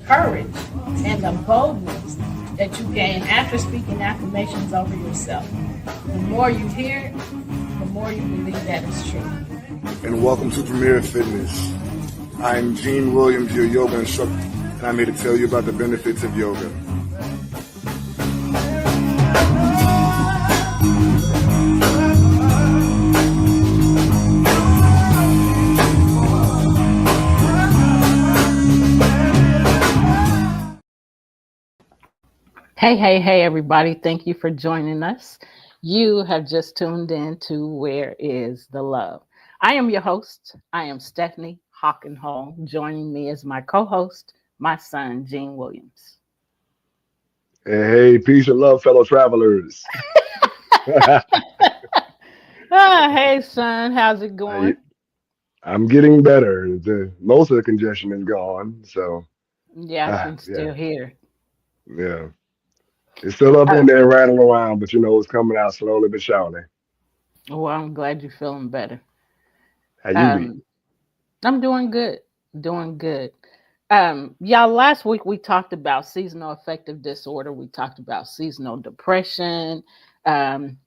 Courage and the boldness that you gain after speaking affirmations over yourself. The more you hear it, the more you believe that it's true. And welcome to Premier Fitness. I'm Gene Williams, your yoga instructor, and I'm here to tell you about the benefits of yoga. Hey, everybody. Thank you for joining us. You have just tuned in to Where is the Love? I am your host. I am Stephanie Hockenholm. Joining me is my co-host, my son, Gene Williams. Hey, peace and love, fellow travelers. Hey, son. How's it going? I'm getting better. Most of the congestion is gone, so Yeah, I can yeah, still hear. yeah. It's still up Uh, in there rattling around, but it's coming out slowly but surely. well, I'm glad you're feeling better. How you be? Um, I'm doing good. Doing good. Y'all, last week we talked about seasonal affective disorder. We talked about seasonal depression.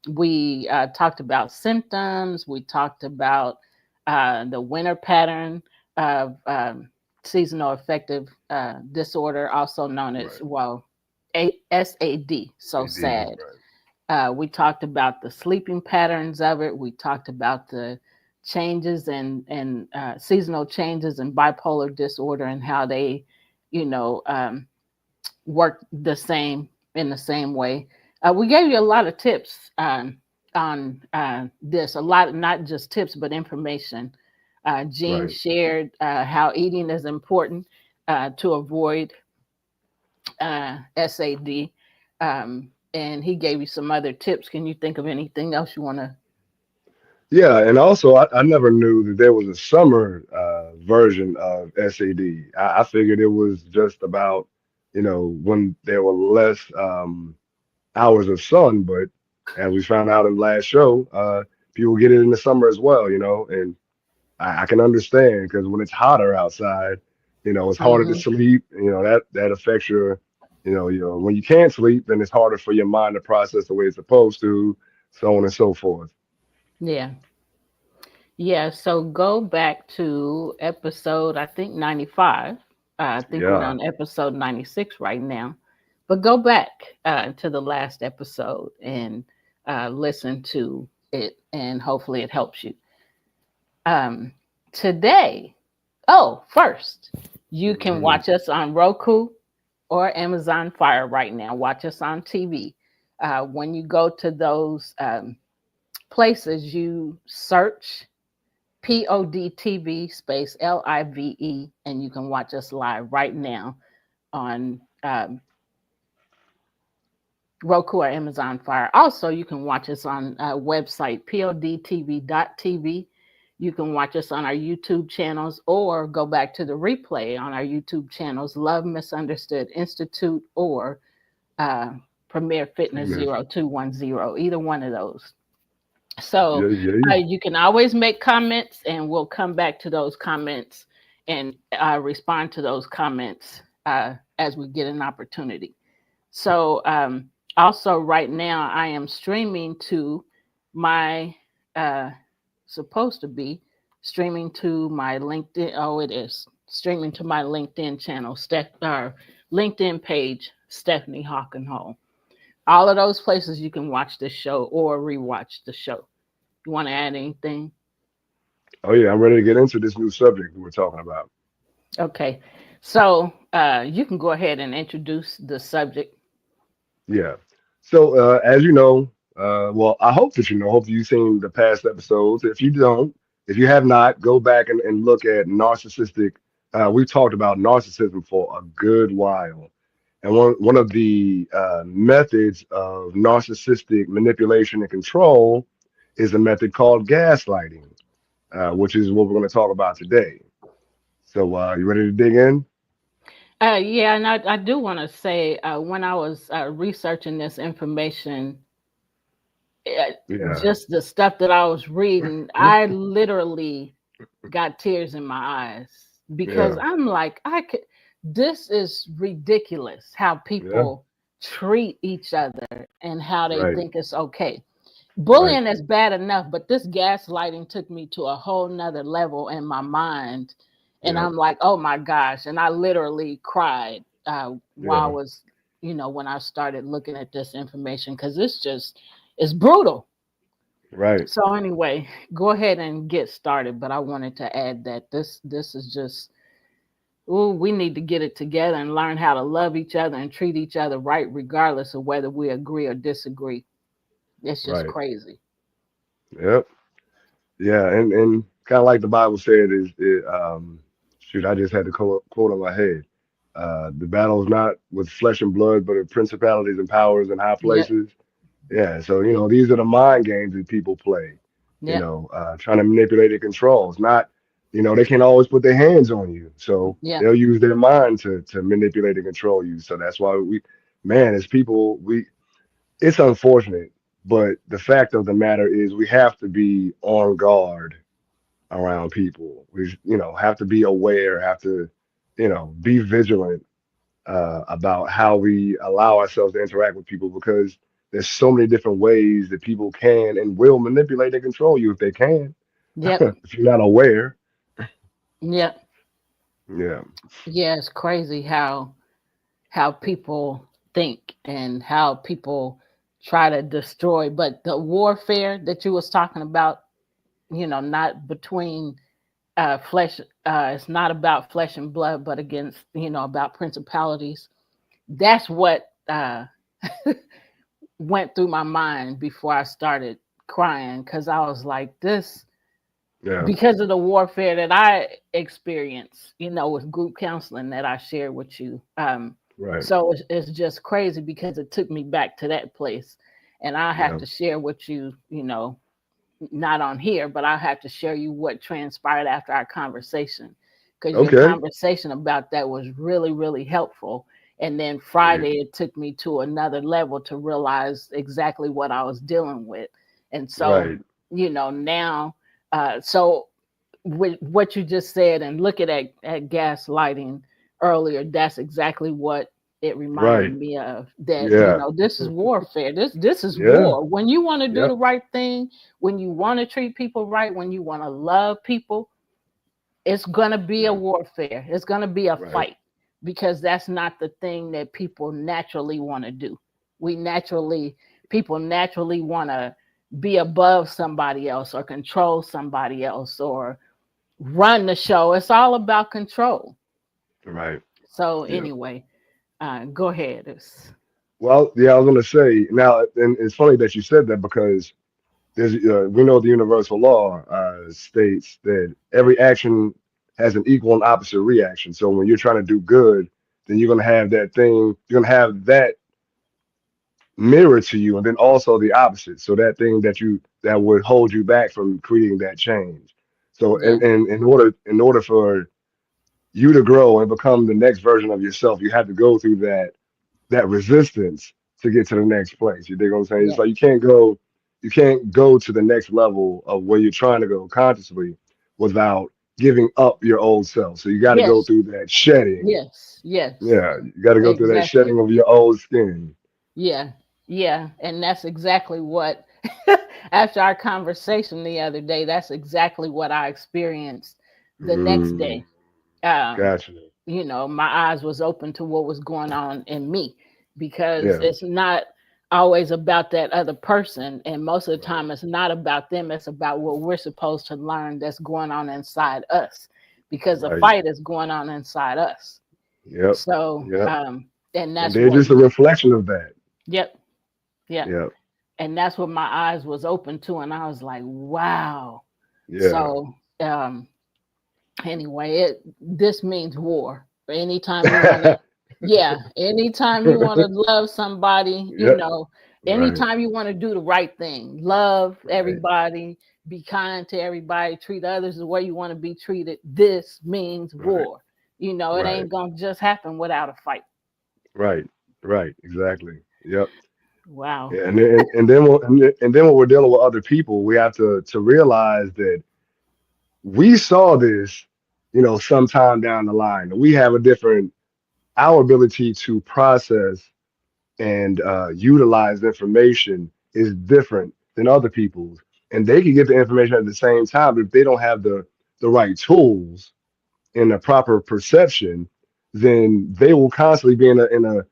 We talked about symptoms. We talked about the winter pattern of seasonal affective disorder, also known as, Right. SAD. So It did, sad. right. We talked about the sleeping patterns of it. We talked about the changes and seasonal changes in bipolar disorder and how they, work the same in the same way. We gave you a lot of tips on this, a lot, not just tips, but information. Gene Right. shared how eating is important to avoid SAD. And he gave you some other tips. Can you think of anything else you want to? Yeah, and also I never knew that there was a summer version of SAD. I figured it was just about, when there were less hours of sun, but as we found out in the last show, people get it in the summer as well, and I can understand because when it's hotter outside, it's harder to Hmm. sleep. That affects your when you can't sleep, then it's harder for your mind to process the way it's supposed to, so on and so forth. Yeah. Yeah. So go back to episode, I think 95. I think we're Yeah, on episode 96 right now. But go back to the last episode and listen to it, and hopefully it helps you. Um, Today, first, you can hmm watch us on Roku or Amazon Fire right now. Watch us on TV. When you go to those places, you search PODTV space LIVE, and you can watch us live right now on Roku or Amazon Fire. Also, you can watch us on website podtv.tv. You can watch us on our YouTube channels or go back to the replay on our YouTube channels, Love Misunderstood Institute or uh, Premier Fitness yeah, 0210, either one of those. So yeah. you can always make comments, and we'll come back to those comments and respond to those comments as we get an opportunity. So also right now, I am streaming to my uh, supposed to be streaming to my LinkedIn. Oh, it is streaming to my LinkedIn channel, LinkedIn page, Stephanie Hockenholm. All of those places you can watch the show or rewatch the show. You want to add anything? Oh yeah, I'm ready to get into this new subject we're talking about. Okay. So you can go ahead and introduce the subject. Yeah. So as you know, well, I hope that you know. Hopefully, you've seen the past episodes. If you don't, if you have not, go back and look at narcissistic. We've talked about narcissism for a good while, And one of the methods of narcissistic manipulation and control is a method called gaslighting, which is what we're going to talk about today. So, you ready to dig in? Yeah, and I do want to say when I was researching this information, uh, Yeah, just the stuff that I was reading, I literally got tears in my eyes because yeah, I'm like, this is ridiculous how yeah. people treat each other and how they Right, think it's okay. right. Bullying is bad enough, but this gaslighting took me to a whole nother level in my mind. And Yeah, I'm like, oh my gosh. And I literally cried while I yeah. was, when I started looking at this information because it's brutal. Right, So anyway, go ahead and get started. But I wanted to add that this is just, ooh, we need to get it together and learn how to love each other and treat each other right, regardless of whether we agree or disagree. It's just right. crazy. Yep. Yeah, and kind of like the Bible said, shoot, I just had the quote on my head. The battle is not with flesh and blood, but of principalities and powers in high Yep. places. Yeah, so these are the mind games that people play. Yep. Trying to manipulate and control. It's not, they can't always put their hands on you, so Yep. they'll use their mind to manipulate and control you. So that's why man, as people, it's unfortunate, but the fact of the matter is we have to be on guard around people. We, have to be aware, have to, be vigilant about how we allow ourselves to interact with people because there's so many different ways that people can and will manipulate and control you if they can, Yep. if you're not aware. Yep. Yeah, Yeah, it's crazy how people think and how people try to destroy. But the warfare that you was talking about, not between flesh, it's not about flesh and blood, but against, about principalities. That's what went through my mind before I started crying because I was like, this, yeah, because of the warfare that I experienced, with group counseling that I shared with you. right, So it's just crazy because it took me back to that place. And I have yeah, to share with you, not on here, but I have to share you what transpired after our conversation because your okay, conversation about that was really, really helpful. And then great, Friday, it took me to another level to realize exactly what I was dealing with. And so, right, now, so with what you just said and looking at gaslighting earlier, that's exactly what it reminded right, me of, that yeah, this is warfare. This is yeah, war. When you want to do yep, the right thing, when you want to treat people right, when you want to love people, it's going to be a yeah, warfare. It's going to be a right, fight because that's not the thing that people naturally want to do. We naturally People naturally want to be above somebody else or control somebody else or run the show. It's all about control. right, So yeah. anyway, go ahead. Well, yeah, I was gonna say now, and it's funny that you said that because we know the universal law states that every action has an equal and opposite reaction. So when you're trying to do good, then you're gonna have that thing. You're gonna have that mirror to you, and then also the opposite. So that thing that would hold you back from creating that change. So Yeah, in order for you to grow and become the next version of yourself, you have to go through that resistance to get to the next place. You dig what I'm saying? It's yeah, like you can't go to the next level of where you're trying to go consciously without giving up your old self. So you got to go yes, through that shedding. yes, yes, Yeah, you got to go through that exactly. shedding of your old skin. Yeah, yeah, and that's exactly what. After our conversation the other day, that's exactly what I experienced the next Mm, day. Um, gotcha. my eyes was open to what was going on in me because Yeah, it's not always about that other person, and most of the right, time it's not about them. It's about what we're supposed to learn that's going on inside us, because the right. fight is going on inside us. Yep, So yep. and And that's they're what just a reflection of that. yep, yep, Yep, and that's what my eyes was open to, and I was like, wow. yeah. So anyway, this means war. Anytime we want to Yeah. Anytime you want to love somebody, Yep. Right. anytime you want to do the right thing, love Right. everybody, be kind to everybody, treat others the way you want to be treated. This means Right. war. It Right. ain't gonna just happen without a fight. Right. Right. Exactly. Yep. Wow. Yeah, and then when we're dealing with other people, we have to realize that we saw this, sometime down the line. We have a different our ability to process and utilize information is different than other people's, and they can get the information at the same time. But if they don't have the right tools and the proper perception, then they will constantly be in a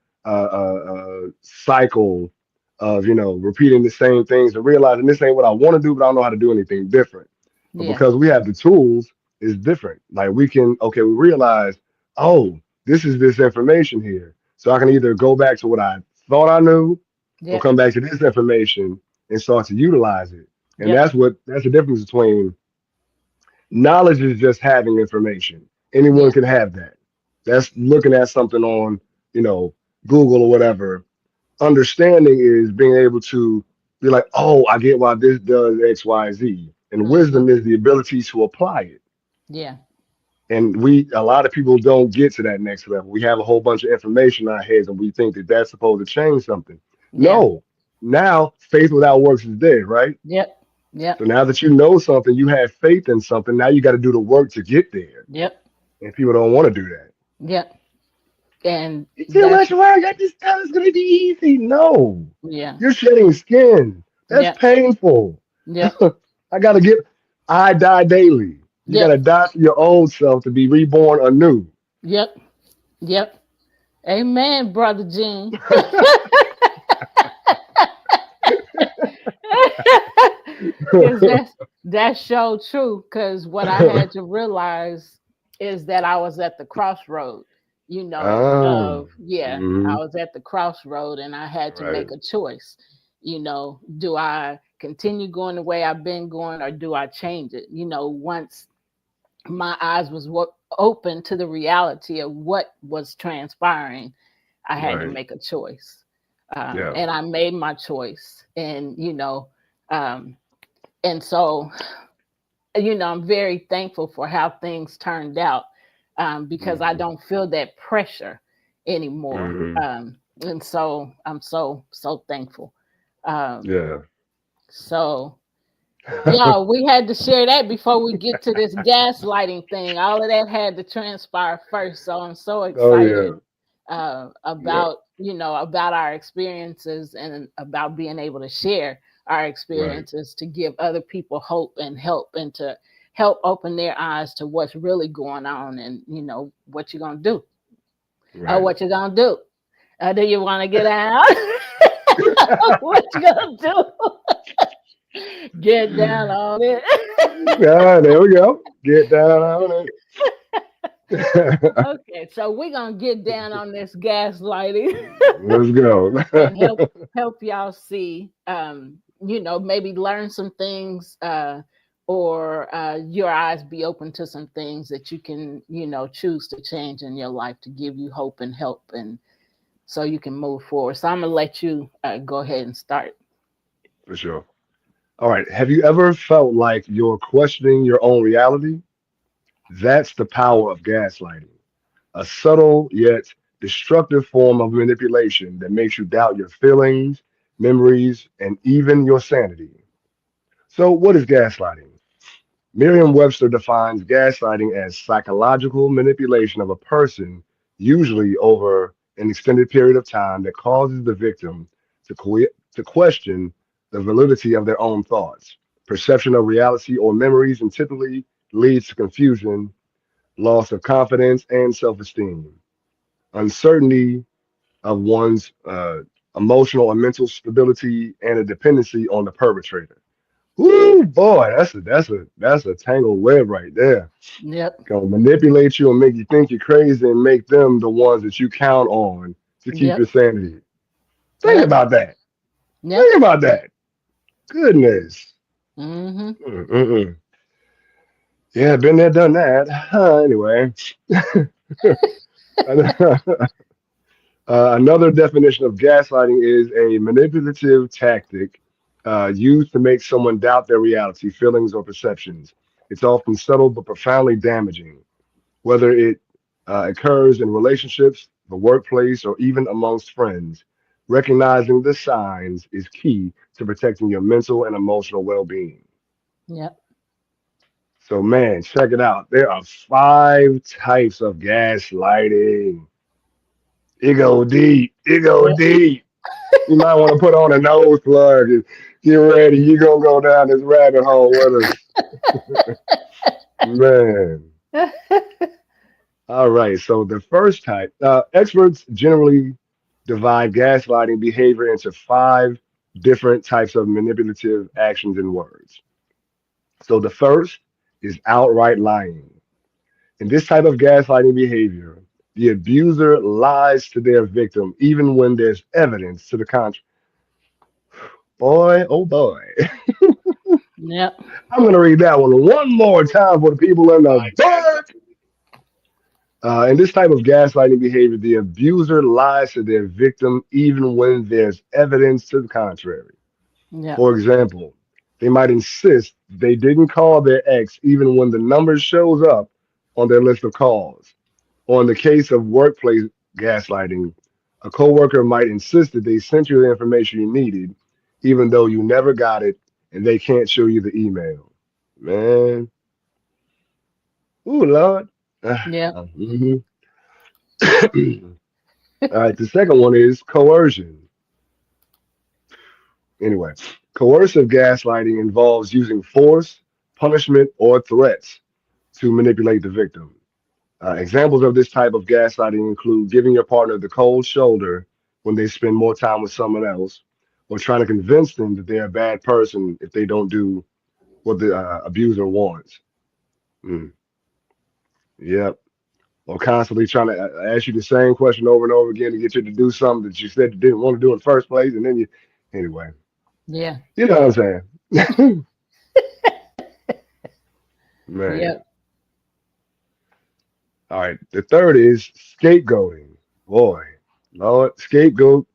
cycle of repeating the same things and realizing this ain't what I want to do, but I don't know how to do anything different. But Yeah. because we have the tools, it's different. Like we realize, oh, this is this information here. So I can either go back to what I thought I knew or Yep. come back to this information and start to utilize it. And Yep. that's the difference between knowledge is just having information. Anyone Yeah. can have that. That's looking at something on, you know, Google or whatever. Understanding is being able to be like, oh, I get why this does X, Y, Z. And Hmm. wisdom is the ability to apply it. Yeah. And a lot of people don't get to that next level. We have a whole bunch of information in our heads and we think that that's supposed to change something. Yeah. No, now faith without works is dead, right? Yep. So Yep. now that you know something, you have faith in something, now you got to do the work to get there. Yep. And people don't want to do that. Yep. And It's too that's much work. I just thought it's going to be easy. No, yeah. you're shedding skin. That's Yep. painful. Yep. I die daily. You got Yep. to die to your old self to be reborn anew. Yep. Yep. Amen, brother Gene. 'Cause that's so true. Because what I had to realize is that I was at the crossroad. Ah, I hmm, was at the crossroad, and I had to right, make a choice. Do I continue going the way I've been going, or do I change it? Once my eyes was open to the reality of what was transpiring, I had to right. make a choice, Yeah. and I made my choice. Um, and so I'm very thankful for how things turned out, because I Hmm, don't feel that pressure anymore. hmm, And so I'm so thankful. Um, yeah. so yeah, we had to share that before we get to this gaslighting thing. All of that had to transpire first. So I'm so Oh yeah. excited Yep. about our experiences and about being able to share our Right. experiences to give other people hope and help, and to help open their eyes to what's really going on, and what you're gonna do. Right. What you gonna do? Do you want to get out? What you gonna do? Get down on it. Yeah, there we go. Get down on it. Okay, so we're gonna get down on this gaslighting Let's go. and help y'all see, maybe learn some things, or your eyes be open to some things that you can choose to change in your life, to give you hope and help, and so you can move forward. So I'm gonna let you go ahead and start. For sure. All right. Have you ever felt like you're questioning your own reality? That's the power of gaslighting, a subtle yet destructive form of manipulation that makes you doubt your feelings, memories, and even your sanity. So, what is gaslighting? Merriam Webster defines gaslighting as psychological manipulation of a person, usually over an extended period of time, that causes the victim to question the validity of their own thoughts, perception of reality, or memories, and typically leads to confusion, loss of confidence and self esteem, uncertainty of one's emotional and mental stability, and a dependency on the perpetrator. Woo, boy, that's a tangled web right there. Yep. Gonna manipulate you and make you think you're crazy and make them the ones that you count on to keep your Yep. sanity. Think Yep. about that. Yep. Think about that. Goodness. Mm-hmm. Mm-mm. Yeah, been there, done that. Anyway, Another definition of gaslighting is a manipulative tactic used to make someone doubt their reality, feelings, or perceptions. It's often subtle but profoundly damaging, whether it occurs in relationships, the workplace, or even amongst friends. Recognizing the signs is key to protecting your mental and emotional well being. Yep. So, man, check it out. There are 5 types of gaslighting. It go deep. It go Yep. deep. You might want to put on a nose plug and get ready. You're going to go down this rabbit hole with us. Man. All right. So, the first type, experts generally divide gaslighting behavior into 5 different types of manipulative actions and words. So, the first is outright lying. In this type of gaslighting behavior, the abuser lies to their victim even when there's evidence to the contrary. Boy, oh boy. Yep. I'm going to read that one more time for the people in the back. In this type of gaslighting behavior, the abuser lies to their victim even when there's evidence to the contrary. Yep. For example, they might insist they didn't call their ex even when the number shows up on their list of calls. Or in the case of workplace gaslighting, a coworker might insist that they sent you the information you needed, even though you never got it and they can't show you the email. Man, ooh, Lord. Yep. Mhm. All right, the second one is coercion. Anyway, coercive gaslighting involves using force, punishment, or threats to manipulate the victim. Examples of this type of gaslighting include giving your partner the cold shoulder when they spend more time with someone else, or trying to convince them that they're a bad person if they don't do what the abuser wants. Mm, yep. Or constantly trying to ask you the same question over and over again to get you to do something that you said you didn't want to do in the first place, and then you, anyway, Yeah. you know what I'm saying? Man. Yep. All right. The third is scapegoating. Boy, Lord, scapegoat.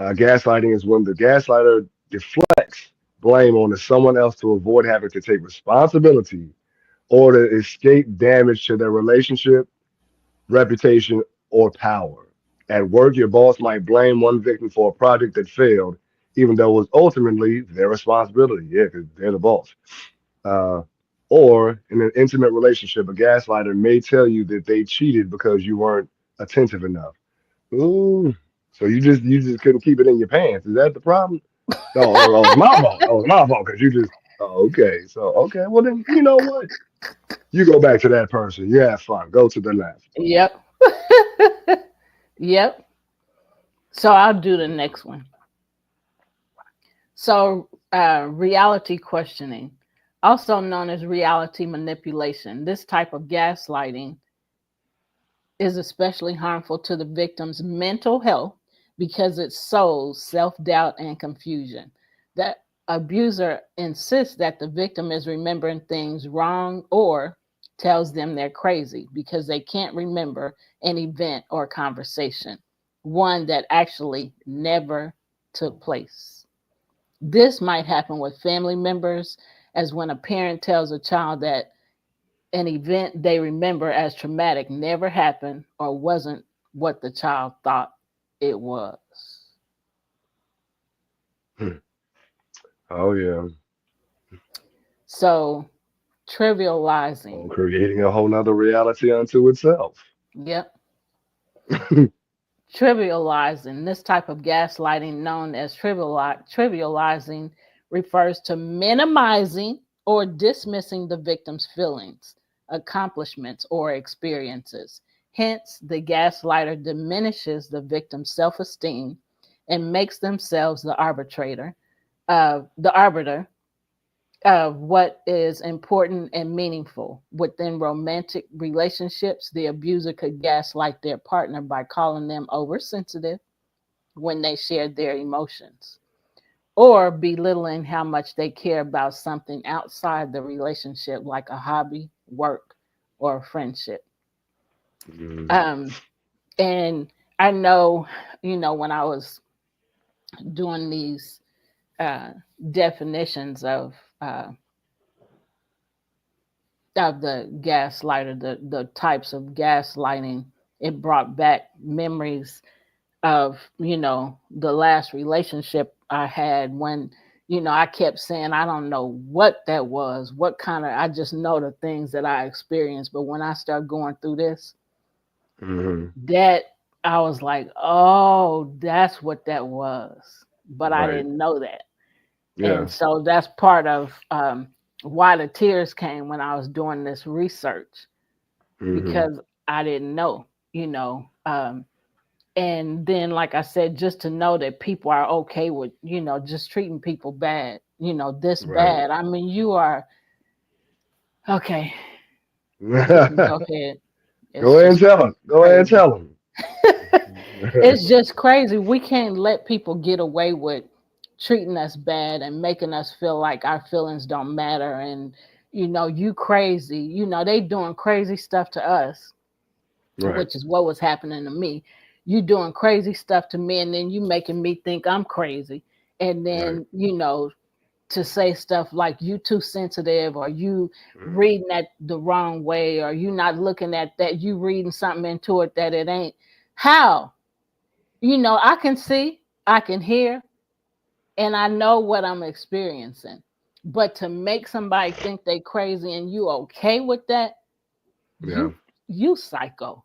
Gaslighting is when the gaslighter deflects blame onto someone else to avoid having to take responsibility or to escape damage to their relationship, reputation, or power. At work, your boss might blame one victim for a project that failed, even though it was ultimately their responsibility. Yeah, because they're the boss. Uh, or in an intimate relationship, a gaslighter may tell you that they cheated because you weren't attentive enough. Ooh, so you just couldn't keep it in your pants. Is that the problem? No, it's my fault. Oh, it's my fault because you just. Oh, okay. So okay, well then you know what? You go back to that person. You have fun. Go to the left. Yep. Yep. So I'll do the next one. So, reality questioning, also known as reality manipulation, this type of gaslighting is especially harmful to the victim's mental health because it sows self doubt and confusion. The abuser insists that the victim is remembering things wrong or tells them they're crazy because they can't remember an event or conversation, one that actually never took place. This might happen with family members, as when a parent tells a child that an event they remember as traumatic never happened or wasn't what the child thought it was. Hmm. Oh yeah. So, Oh, trivializing. creating a whole nother reality unto itself. Yep. Trivializing. This type of gaslighting, known as trivializing, refers to minimizing or dismissing the victim's feelings, accomplishments, or experiences. Hence, the gaslighter diminishes the victim's self esteem and makes themselves the arbiter of what is important and meaningful. Within romantic relationships, the abuser could gaslight their partner by calling them oversensitive when they share their emotions, or belittling how much they care about something outside the relationship, like a hobby, work, or a friendship. Mhm. Um, and I know, when I was doing these uh, definitions of the gaslighter, the types of gaslighting, it brought back memories of, the last relationship I had when, I kept saying, I don't know what that was, what kind of, I just know the things that I experienced. But when I started going through this, Hmm. that I was like, oh, that's what that was. But I Right. didn't know that. And Yeah. so that's part of why the tears came when I was doing this research, Hmm. because I didn't know, and then, like I said, just to know that people are okay with, just treating people bad, this Right. bad. I mean, you are okay. You can go ahead. Go It's ahead and just tell them. Go ahead and crazy. tell them. It's just crazy. We can't let people get away with treating us bad and making us feel like our feelings don't matter. And, you crazy. They doing crazy stuff to us, Right. which is what was happening to me. You doing crazy stuff to me, and then you making me think I'm crazy. And Right. then, to say stuff like you too sensitive, or you Mhm. reading that the wrong way, or you not looking at that, you reading something into it that it ain't. How? I can see, I can hear, and I know what I'm experiencing. But to make somebody think they crazy and you okay with that, Yeah. you psycho.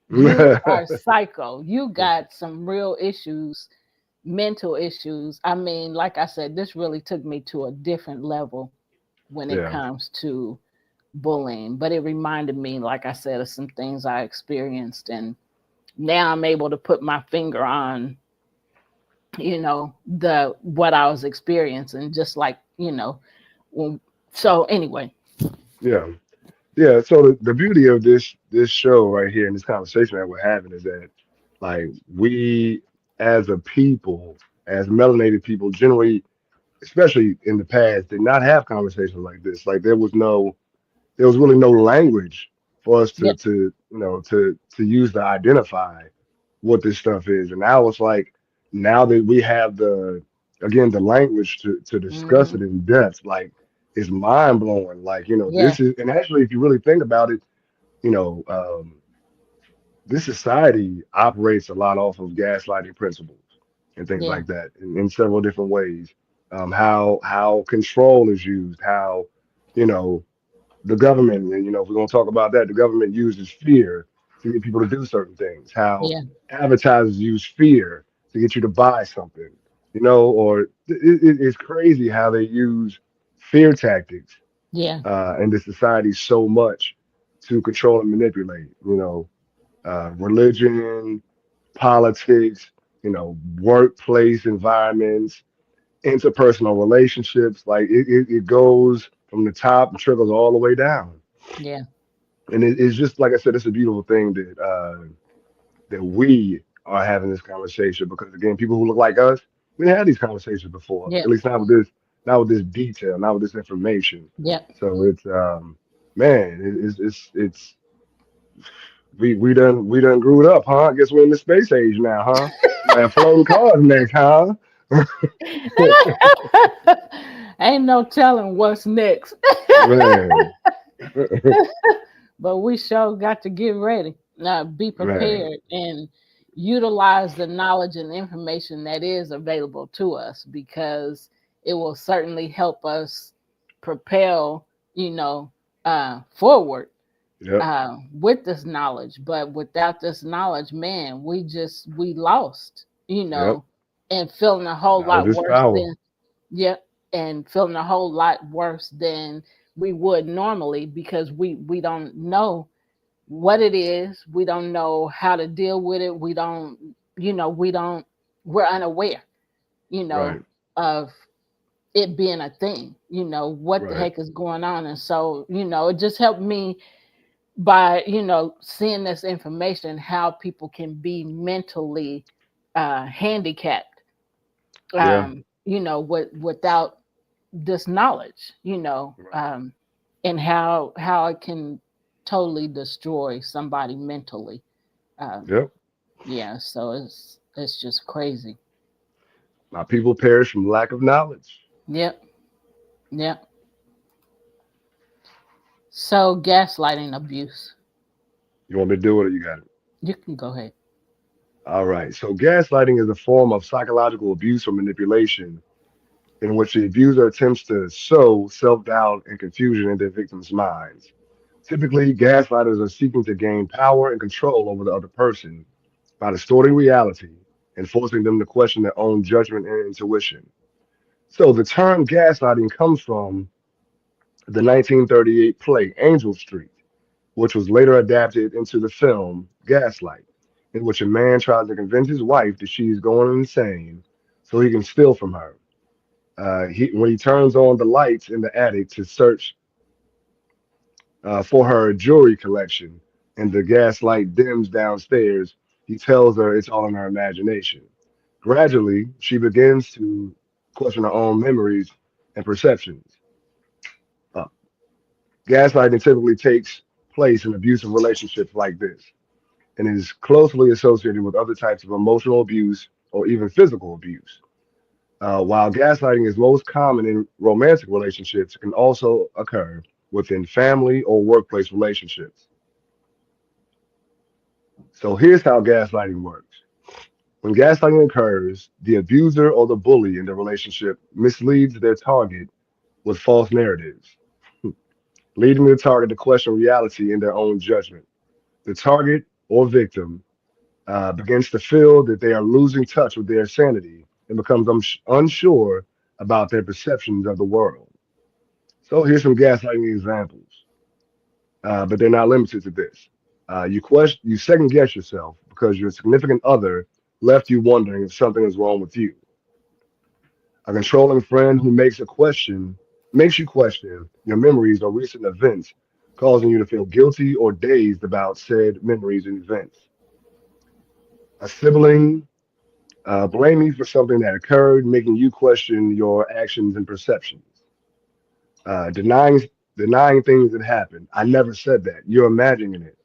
You are psycho. You got some real issues, mental issues. I mean, like I said, this really took me to a different level when it Yeah. comes to bullying. But it reminded me, like I said, of some things I experienced. And now I'm able to put my finger on, the what I was experiencing, just like, when, so anyway. Yeah. Yeah. So the beauty of this show right here and this conversation that we're having is that like we as a people, as melanated people, generally, especially in the past, did not have conversations like this. Like there was really no language for us Yeah. to use to identify what this stuff is. And now it's like now that we have the language to discuss Hmm. it in depth, like it's mind blowing. Like, Yeah. this is, and actually if you really think about it, you know, this society operates a lot off of gaslighting principles and things Yeah. like that in several different ways. How control is used, how, you know, the government, and if we're going to talk about that, the government uses fear to get people to do certain things. How Yeah. advertisers use fear to get you to buy something, or it's crazy how they use fear tactics Yeah. in this society so much to control and manipulate. Religion, politics, workplace environments, interpersonal relationships. Like it goes from the top and trickles all the way down. Yeah. And it's just like I said, it's a beautiful thing that we are having this conversation because again, people who look like us, we didn't have these conversations before. Yeah. At least not with this detail, not with this information. Yeah. So it's man, it's we done grew it up, huh? I guess we're in the space age now, huh? Man, floating cars next, huh? Ain't no telling what's next. Man, But we sure got to get ready. Now, be man, prepared and utilize the knowledge and information that is available to us, because it will certainly help us propel, forward yep, with this knowledge. But without this knowledge, man, we lost, yep. and feeling a whole Knowledge lot is worse power. than, yeah, and feeling a whole lot worse than we would normally, because we don't know what it is. We don't know how to deal with it. We don't, we're unaware, Right, of it being a thing, what the right. heck is going on. And so, it just helped me by, seeing this information, how people can be mentally handicapped, Yeah, without this knowledge, right. and how it can totally destroy somebody mentally. Um, Yep. Yeah, so it's just crazy. My people perish from lack of knowledge. Yep. Yep. So gaslighting abuse. You want me to do it or you got it? You can go ahead. All right. So gaslighting is a form of psychological abuse or manipulation in which the abuser attempts to sow self-doubt and confusion in their victims' minds. Typically, gaslighters are seeking to gain power and control over the other person by distorting reality and forcing them to question their own judgment and intuition. So the term gaslighting comes from the 1938 play Angel Street, which was later adapted into the film Gaslight, in which a man tries to convince his wife that she's going insane so he can steal from her. When he turns on the lights in the attic to search for her jewelry collection, and the gaslight dims downstairs, he tells her it's all in her imagination. Gradually, she begins to question her own memories and perceptions. Uh, Gaslighting typically takes place in abusive relationships like this and is closely associated with other types of emotional abuse or even physical abuse. While gaslighting is most common in romantic relationships, it can also occur within family or workplace relationships. So here's how gaslighting works. When gaslighting occurs, the abuser or the bully in the relationship misleads their target with false narratives, leading the target to question reality in their own judgment. The target or victim begins to feel that they are losing touch with their sanity and becomes unsure about their perceptions of the world. So here's some gaslighting examples, but they're not limited to this. You second guess yourself because your significant other left you wondering if something is wrong with you. A controlling friend who makes you question your memories or recent events, causing you to feel guilty or dazed about said memories and events. A sibling blaming you for something that occurred, making you question your actions and perceptions. Denying things that happened. I never said that. You're imagining it,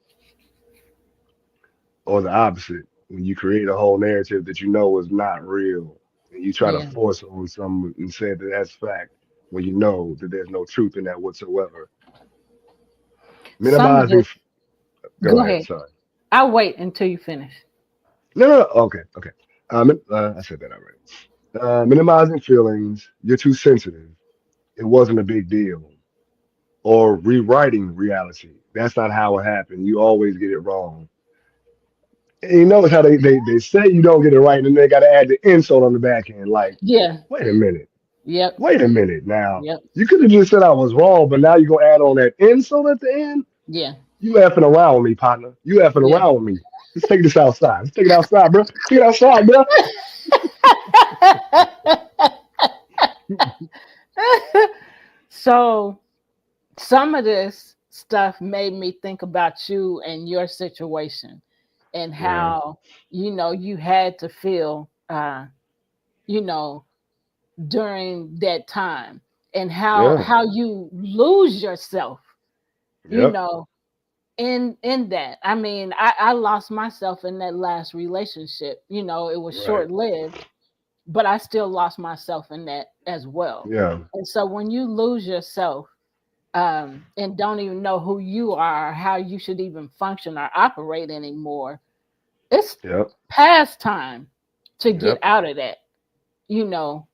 or the opposite, when you create a whole narrative that you know is not real, and you try to Yeah. force it on someone and say that that's fact when you know that there's no truth in that whatsoever. Some of Minimizing. this, Go go ahead. ahead. Sorry. I'll wait until you finish. No, no, no. Okay, okay. I said that already. Minimizing feelings. You're too sensitive. It wasn't a big deal. Or rewriting reality. That's not how it happened. You always get it wrong. And you notice how they say you don't get it right, and then they got to add the insult on the back end. Like, Yeah. wait a minute. Yep. Wait a minute. Now, Yep. you could have just said I was wrong, but now you're going to add on that insult at the end? Yeah. You effing around with me, partner. You effing Yeah. around with me. Let's take this outside. Let's take it outside, bro. Take it outside, bro. So some of this stuff made me think about you and your situation and Yeah, how you had to feel you know during that time and how yeah, how you lose yourself you yep, know in that. I mean, I lost myself in that last relationship. It was right, short lived, but I still lost myself in that as well. yeah, And so when you lose yourself and don't even know who you are, how you should even function or operate anymore, it's yep, past time to get yep, out of that. You know.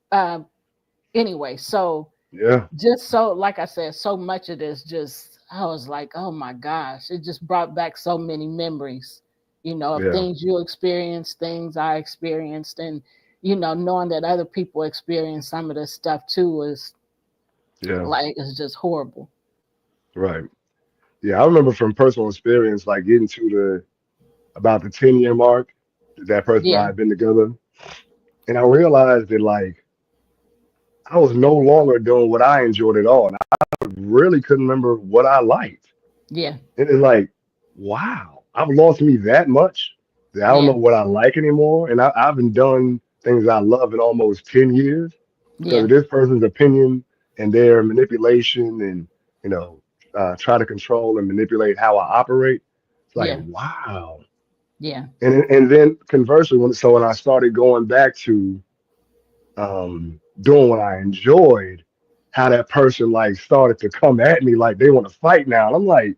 Anyway, so yeah, just so like I said, so much of this just I was like, oh my gosh, it just brought back so many memories, of yeah, things you experienced, things I experienced, and knowing that other people experience some of this stuff too is yeah, like it's just horrible. right. Yeah, I remember from personal experience, like getting to the about the 10-year mark that that person and I Yeah, had been together. And I realized that like I was no longer doing what I enjoyed at all. And I really couldn't remember what I liked. yeah, And it's like, wow, I've lost me that much that I don't know yeah, what I like anymore. And I haven't done things I love in almost 10 years because yeah, of this person's opinion and their manipulation and, you know, try to control and manipulate how I operate. It's like, yeah, wow. Yeah. And then conversely, when I started going back to doing what I enjoyed, how that person like started to come at me like they want to fight now. And I'm like,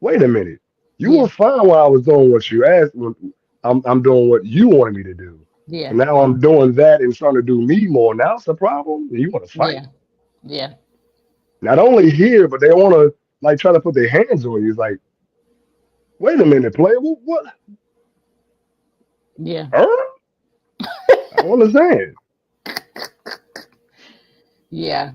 wait a minute, you Yeah. were fine while I was doing what you asked. When I'm doing what you wanted me to do, Yeah. and now I'm doing that and starting to do me more. Now it's a problem. You want to fight? Yeah. Yeah. Not only here, but they want to like try to put their hands on you. It's like, wait a minute, player. What? Yeah. Huh? I don't understand. Yeah.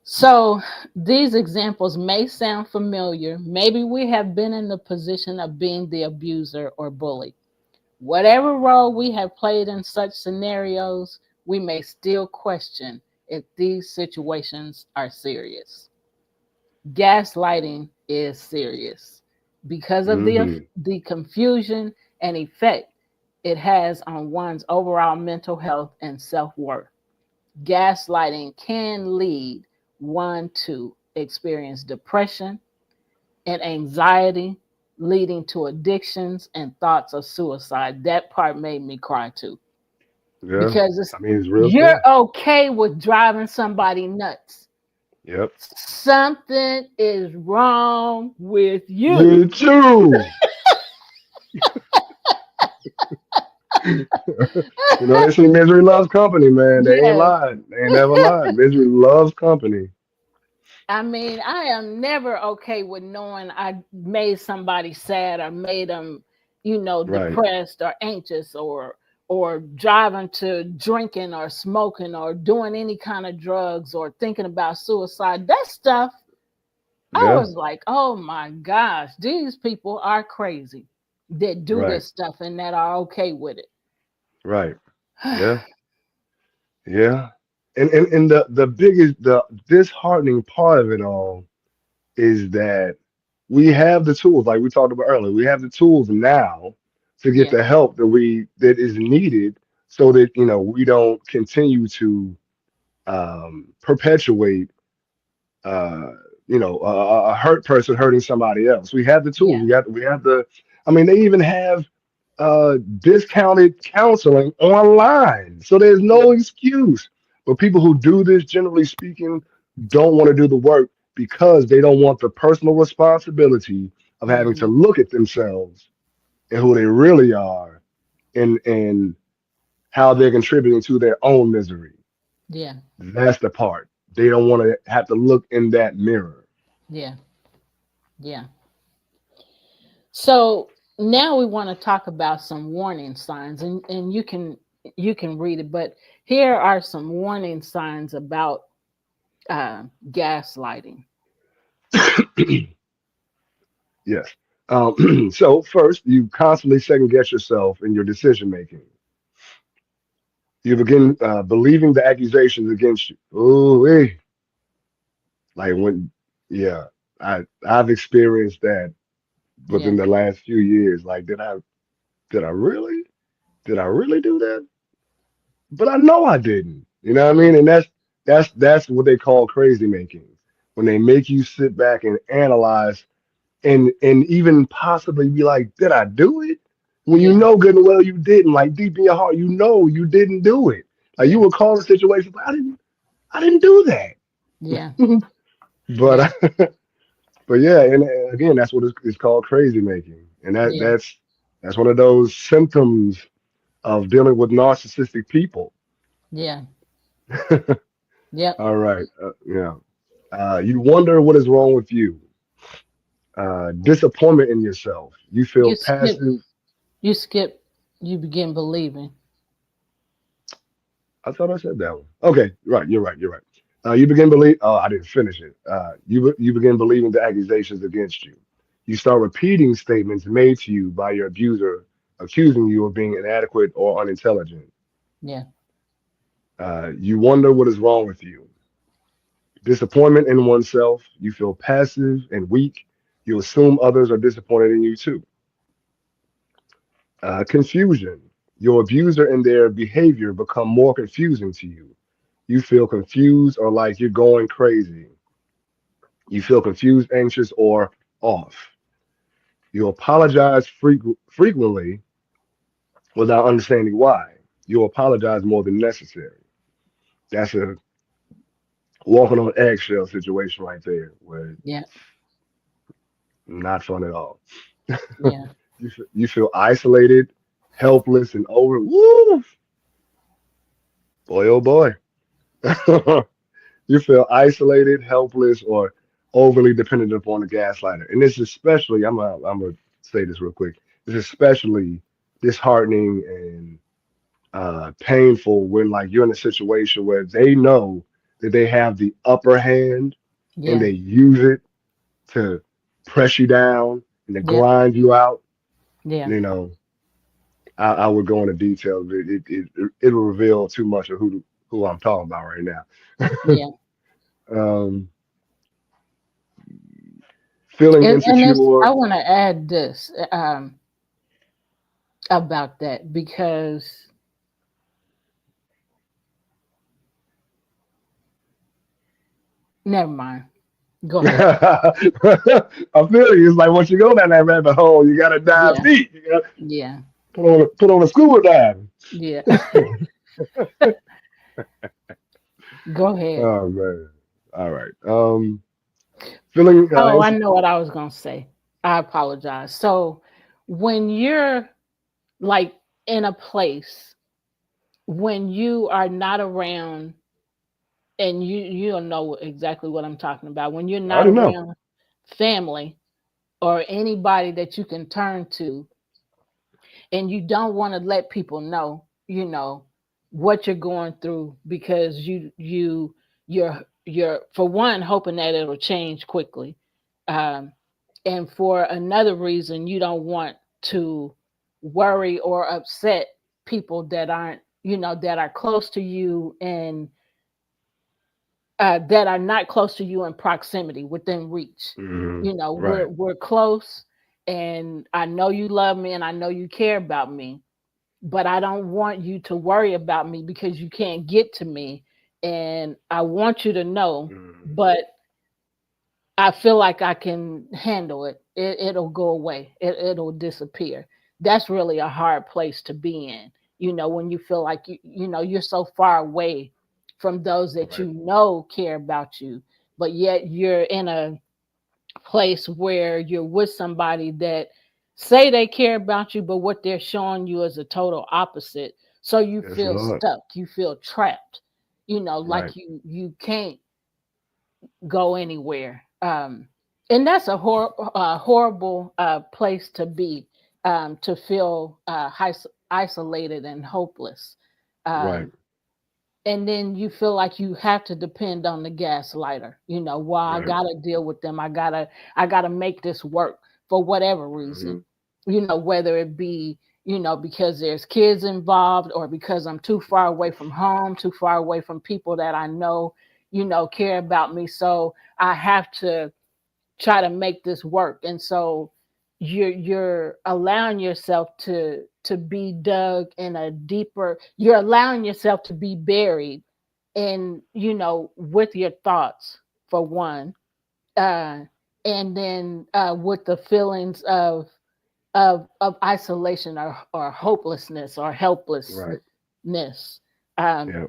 So these examples may sound familiar. Maybe we have been in the position of being the abuser or bully. Whatever role we have played in such scenarios, we may still question if these situations are serious. Gaslighting is serious because of Hmm. the confusion and effect it has on one's overall mental health and self-worth. Gaslighting can lead one to experience depression and anxiety, leading to addictions and thoughts of suicide. That part made me cry too, Yeah. because it's I mean, it's real you're stuff. okay with driving somebody nuts. Yep. Something is wrong with you. You too. You know, they say misery loves company, man. They ain't Yes. lied. They ain't never lied. Misery loves company. I mean, I am never okay with knowing I made somebody sad or made them, Right. depressed or anxious or driving to drinking or smoking or doing any kind of drugs or thinking about suicide. That stuff, I Yeah. was like, oh my gosh, these people are crazy that do Right. this stuff and that are okay with it. Right. Yeah. Yeah. And the biggest the disheartening part of it all is that we have the tools, like we talked about earlier. We have the tools now to get Yeah, the help that is needed so that we don't continue to perpetuate uh, a hurt person hurting somebody else. We have the tools. yeah, We have the. I mean, they even have discounted counseling online, so there's yeah, no excuse. But people who do this, generally speaking, don't want to do the work because they don't want the personal responsibility of having to hmm, look at themselves and who they really are, and how they're contributing to their own misery. yeah, That's the part. They don't want to have to look in that mirror. yeah, yeah. So now we want to talk about some warning signs, and you can read it, but here are some warning signs about gaslighting. Yes. So first, you constantly second guess yourself in your decision making. You begin believing the accusations against you. Oh, like when, yeah, I've experienced that within Yeah, the last few years. Like, did I really did I really do that? But I know I didn't. You know what I yeah, mean? And that's what they call crazy making. When they make you sit back and analyze and even possibly be like, did I do it? When you yeah, know good and well you didn't, like deep in your heart, you know you didn't do it. Like you yeah, would call the situation, but I didn't do that. yeah, yeah, But but yeah, and again, that's what it's called crazy making, and yeah, that's one of those symptoms of dealing with narcissistic people. yeah, yep. All right, yeah. You wonder what is wrong with you. Disappointment in yourself. You feel You skip, passive. you skip, you begin believing. I thought I said that one. Okay, right. You're right. You're right. You begin believe. Oh, I didn't finish it. You begin believing the accusations against you. You start repeating statements made to you by your abuser, accusing you of being inadequate or unintelligent. Yeah, You wonder what is wrong with you. Disappointment in oneself. You feel passive and weak. You assume others are disappointed in you too. Confusion. Your abuser and their behavior become more confusing to you. You feel confused or like you're going crazy. You feel confused, anxious, or off. You apologize frequently without understanding why. You apologize more than necessary. That's a walking on eggshell situation right there, where Yeah. not fun at all. Yeah. You feel isolated, helpless, and over. Woo, boy, oh boy. You feel isolated, helpless, or overly dependent upon the gaslighter. And this especially, I'm gonna say this real quick. It's especially disheartening and painful when like you're in a situation where they know that they have the upper hand and Yeah. they use it to press you down and to Yep. grind you out. Yeah. You know, I would go into detail. It'll reveal too much of who I'm talking about right now. Yeah. um, Feeling And this, I insecure. want to add this about that because never mind. Go ahead. I feel you. It's like once you go down that rabbit hole, you gotta dive Yeah. deep. You gotta Yeah. put on a scuba dive. Yeah. Go ahead. Oh man. All right. Feeling Oh, I insecure. know what I was going to say. I apologize. So, when you're like in a place when you are not around, and you'll know exactly what I'm talking about, when you're I not already know. around family or anybody that you can turn to, and you don't want to let people know, what you're going through, because you're for one hoping that it'll change quickly, um, and for another reason you don't want to worry or upset people that aren't, that are close to you, and that are not close to you in proximity, within reach. Right. We're close, and I know you love me, and I know you care about me, but I don't want you to worry about me because you can't get to me. And I want you to know, Mhm. but I feel like I can handle it. It'll go away. It'll disappear. That's really a hard place to be in. When you feel like you're so far away from those that Right. care about you, but yet you're in a place where you're with somebody that say they care about you, but what they're showing you is a total opposite. So you Yes, feel Lord. stuck, you feel trapped, Right. like you can't go anywhere. And that's a horrible place to be, to feel isolated and hopeless. Right. Um, and then you feel like you have to depend on the gaslighter. Well, I Right. gotta deal with them. I gotta make this work for whatever Hmm. reason. Whether it be, because there's kids involved, or because I'm too far away from home, too far away from people that I know, care about me. So I have to try to make this work. And so you're allowing yourself to be dug in a deeper, you're allowing yourself to be buried in, with your thoughts, for one, uh and then with the feelings of isolation, or hopelessness, or helplessness. Right. um Yeah.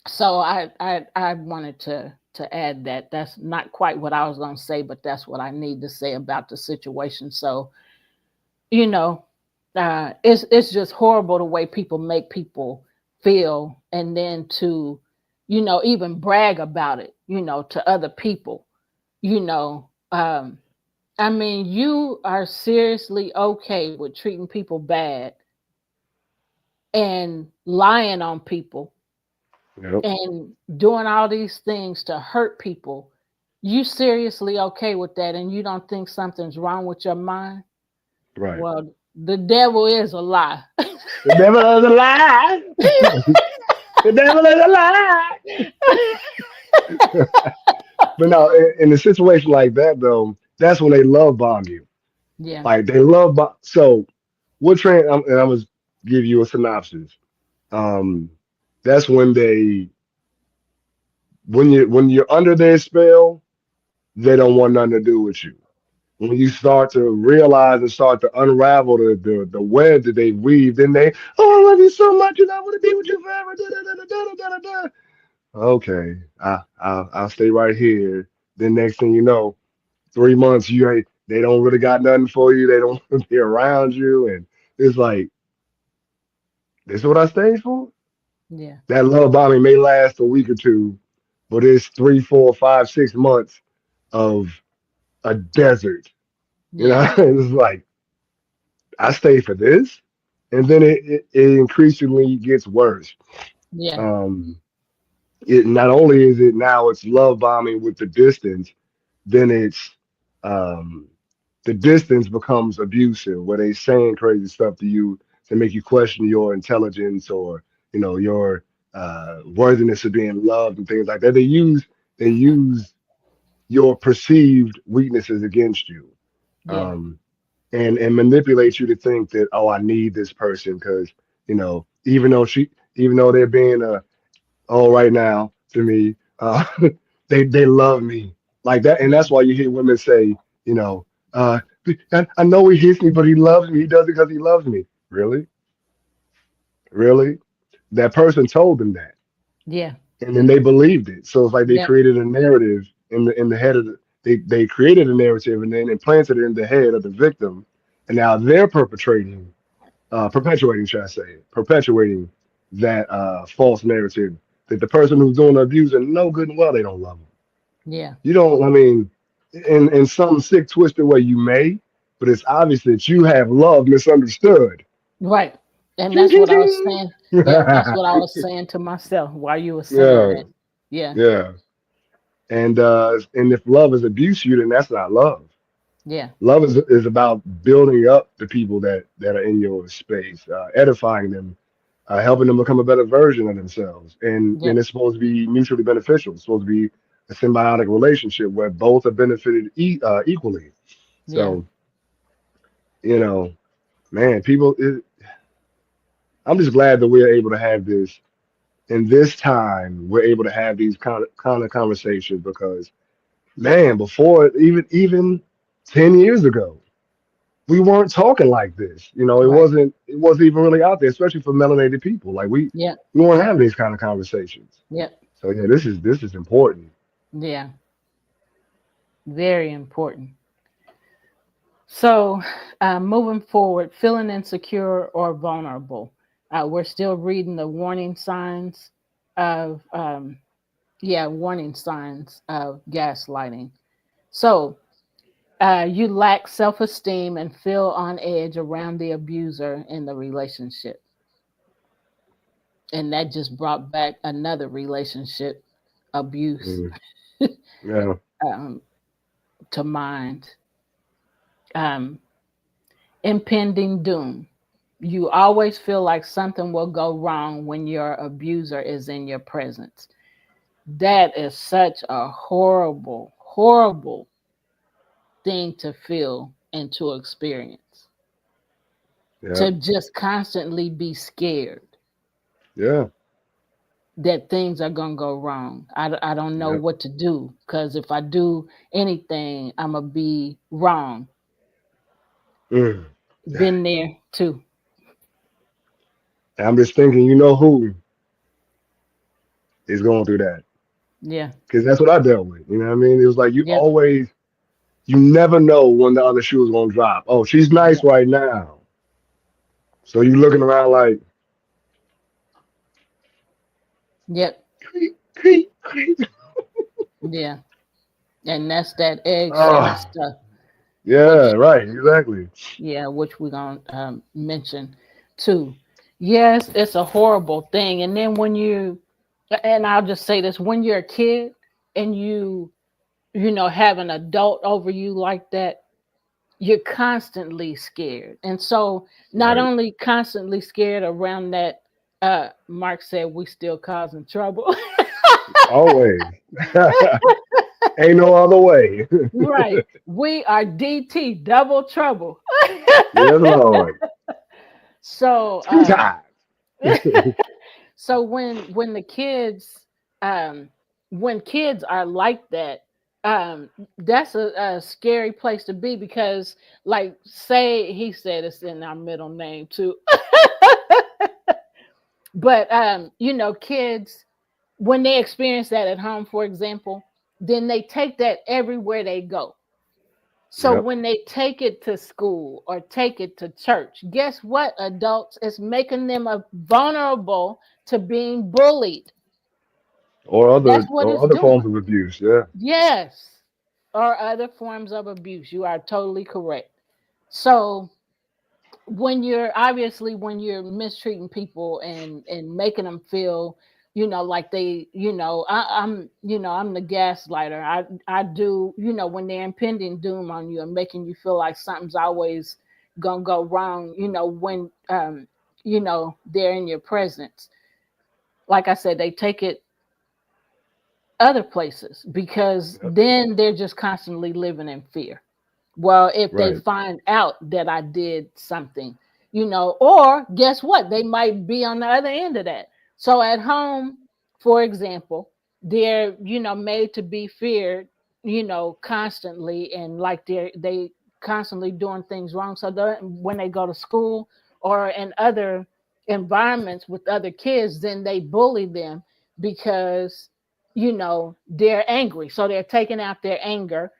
so I wanted to add that. That's not quite what I was going to say, but that's what I need to say about the situation. So, you know, it's just horrible the way people make people feel, and then to, even brag about it, to other people. You know, I mean, you are seriously okay with treating people bad and lying on people Yep. and doing all these things to hurt people. You seriously okay with that, and you don't think something's wrong with your mind? Right. Well, the devil is a lie. The devil is a lie. The devil is a lie. But no, in a situation like that though, that's when they love bomb you. Yeah. Like they love bomb. So what train? And I'm gonna give you a synopsis. Um, that's when when you're under their spell, they don't want nothing to do with you. when you start to realize and start to unravel the web that they weave, then they, oh, I love you so much and I want to be with you forever. Da, da, da, da, da, da, da, da. Okay, I'll stay right here. Then next thing you know, 3 months you ain't they don't really got nothing for you. They don't want to be around you, and it's like this is what I stayed for. Yeah. That love bombing may last a week or two, but it's 3, 4, 5, 6 months of a desert. You know, Yeah. it's like I stay for this, and then it increasingly gets worse. Yeah. Um, it not only is it now it's love bombing with the distance, then it's um, the distance becomes abusive, where they saying crazy stuff to you to make you question your intelligence or your worthiness of being loved and things like that. They use your perceived weaknesses against you. Yeah. Um, and manipulate you to think that, oh, I need this person because even though they're being all right now to me, they love me like that, and Yeah. that's why you hear women say, you know, uh, I know he hates me, but he loves me. He does it because he loves me. Really, really, that person told them that, Yeah. and then they believed it. So it's like they Yep. created a narrative in the head of they created a narrative and then implanted it in the head of the victim, and now they're perpetuating, should I say, perpetuating that false narrative that the person who's doing the abuse and know good and well they don't love them. Yeah. You don't. I mean, in some sick, twisted way, you may, but it's obvious that you have love misunderstood. Right. And Ching, that's ching, what I was ching. saying. Yeah, that's what I was saying to myself while you were saying Yeah, that. Yeah. yeah. And if love is abuse you, then that's not love. Yeah. Love is about building up the people that are in your space, edifying them, helping them become a better version of themselves. And Yep. it's supposed to be mutually beneficial. It's supposed to be a symbiotic relationship where both are benefited equally. Yeah. So, you know, man, I'm just glad that we're able to have this in this time. We're able to have these kind of conversations because, man, before even 10 years ago, we weren't talking like this. It Right. wasn't even really out there, especially for melanated people. Like Yep. we weren't having these kind of conversations. Yep. So yeah, this is important. Yeah. Very important. So, moving forward, feeling insecure or vulnerable. We're still reading the warning signs of, warning signs of gaslighting. So, you lack self esteem and feel on edge around the abuser in the relationship. And that just brought back another relationship abuse Mm, yeah, um, to mind. Um, impending doom. You always feel like something will go wrong when your abuser is in your presence. That is such a horrible, horrible thing to feel and to experience. yeah, To just constantly be scared yeah, that things are going to go wrong. I don't know yeah. what to do because if I do anything, I'm going to be wrong. Mm. Been there too. I'm just thinking, who is going through that? Yeah. Because that's what I dealt with. You know what I mean? It was like Yep. you never know when the other shoe is gonna drop. Oh, she's nice Yep. right now, so you looking around like, Yep. creep, creep, creep. Yeah. And that's that eggshell Oh, stuff, yeah, which, right, exactly. yeah, which we're going to mention too. Yes, it's a horrible thing. And then and I'll just say this, when you're a kid and you have an adult over you like that, you're constantly scared. And so not Right, only constantly scared around that, Mark said we still causing trouble. always. Ain't no other way. Right. We are DT, double trouble. Yes, Lord. So Two times. so when the kids um when kids are like that, That's a scary place to be because, like, say he said it's in our middle name too. But kids, when they experience that at home, for example, then they take that everywhere they go. So Yep. when they take it to school or take it to church, guess what, adults? It's making them vulnerable to being bullied. Or That's other what or it's other forms doing. of abuse. Yeah. Yes. Or other forms of abuse. You are totally correct. So when you're mistreating people and making them feel like they I'm the gaslighter. I do, when they're impending doom on you and making you feel like something's always gonna go wrong, when they're in your presence. Like I said, they take it other places because Yep. then they're just constantly living in fear. Well, if they Right. find out that I did something, or guess what? They might be on the other end of that. So at home, for example, they're, made to be feared, constantly, and like they constantly doing things wrong. So when they go to school or in other environments with other kids, then they bully them because they're angry. So they're taking out their anger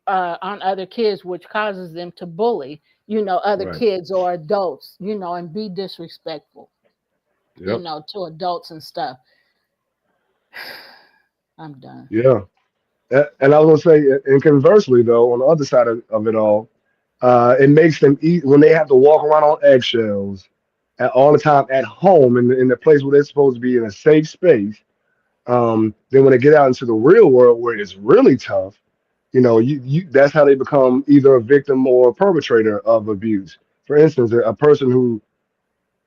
on other kids, which causes them to bully, other Right. kids or adults, and be disrespectful, Yep. to adults and stuff. I'm done. Yeah. And I was gonna say, and conversely though, on the other side of it all, it makes them eat when they have to walk around on eggshells all the time at home in the place where they're supposed to be in a safe space. Then when they get out into the real world where it's really tough, you that's how they become either a victim or a perpetrator of abuse. For instance, a person who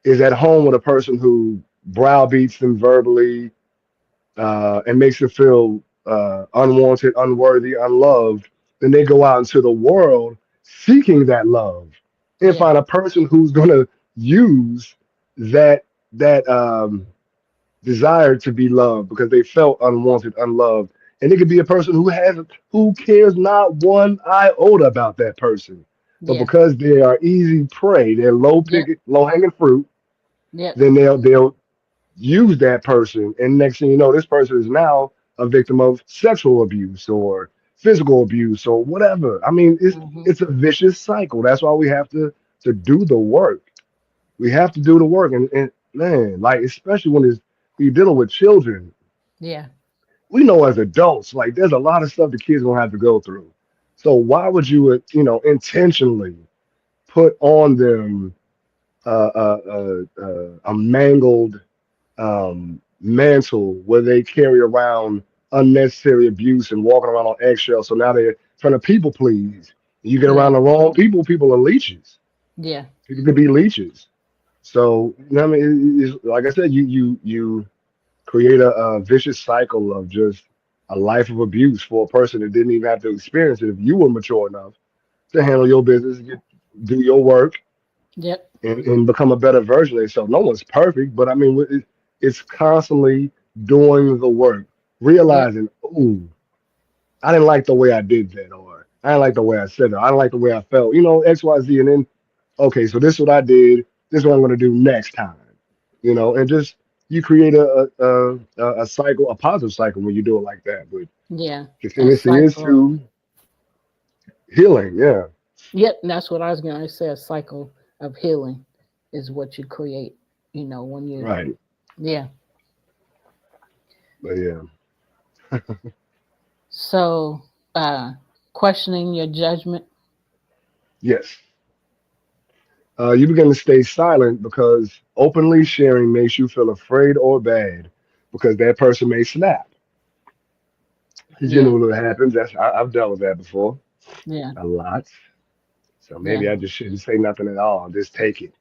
is at home with a person who browbeats them verbally, and makes them feel unwanted, unworthy, unloved, then they go out into the world seeking that love and Yeah. find a person who's going to use that desire to be loved because they felt unwanted, unloved. And it could be a person who cares not one iota about that person. But Yeah. because they are easy prey, they're Yep. low hanging fruit, Yep. then they'll use that person, and next thing you know, this person is now a victim of sexual abuse or physical abuse or whatever. I mean, Hmm. it's a vicious cycle. That's why we have to do the work. We have to do the work, and man, like especially when you're dealing with children, Yeah. we know as adults, like there's a lot of stuff the kids gonna have to go through. So why would you, intentionally put on them a mangled mantle where they carry around unnecessary abuse and walking around on eggshells. So now they're trying to people please. You get Yeah. around the wrong people, people are leeches. Yeah. People could be leeches. So I mean, it's, like I said, you create a vicious cycle of just a life of abuse for a person that didn't even have to experience it. If you were mature enough to handle your business, do your work, Yep. and become a better version of yourself. No one's perfect, but I mean, it's constantly doing the work, Yep. realizing, ooh, I didn't like the way I did that, or I didn't like the way I said it, I didn't like the way I felt, X, Y, Z, and then, okay, so this is what I did, this is what I'm going to do next time, and just you create a cycle, a positive cycle when you do it like that. But Yeah. the A tendency is cycle. to healing, yeah, Yep. That's what I was going to say. A cycle of healing is what you create, when you, right, yeah. but yeah, So, questioning your judgment. yes. You begin to stay silent because openly sharing makes you feel afraid or bad because that person may snap. You Yeah. know what happens. I've dealt with that before Yeah. a lot. So maybe Yeah. I just shouldn't say nothing at all. Just take it.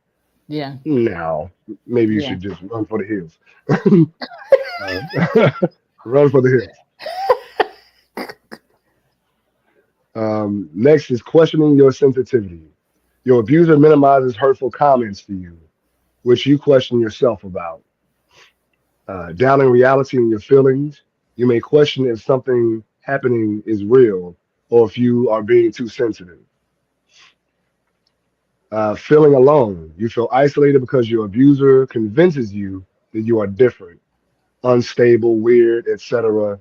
Yeah. No, maybe you Yeah. should just run for the hills. Uh, run for the hills. Next is questioning your sensitivity. Your abuser minimizes hurtful comments to you, which you question yourself about. Doubting reality and your feelings. You may question if something happening is real or if you are being too sensitive. Feeling alone. You feel isolated because your abuser convinces you that you are different, unstable, weird, etc.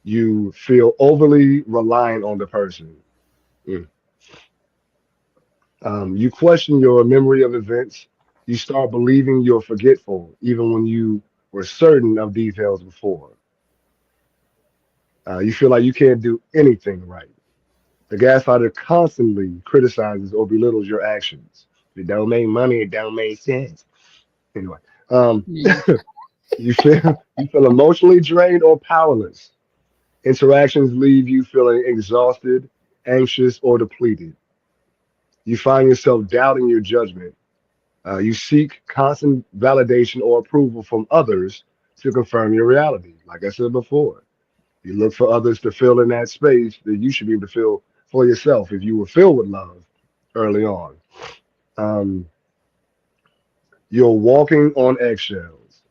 You feel overly reliant on the person. Mm. You question your memory of events. You start believing you're forgetful, even when you were certain of details before. You feel like you can't do anything right. The gaslighter constantly criticizes or belittles your actions. If it don't make money, it don't make sense. Anyway, Yeah. you feel emotionally drained or powerless. Interactions leave you feeling exhausted, anxious, or depleted. You find yourself doubting your judgment. You seek constant validation or approval from others to confirm your reality. Like I said before, you look for others to fill in that space that you should be able to fill for yourself if you were filled with love early on. Um, you're walking on eggshells.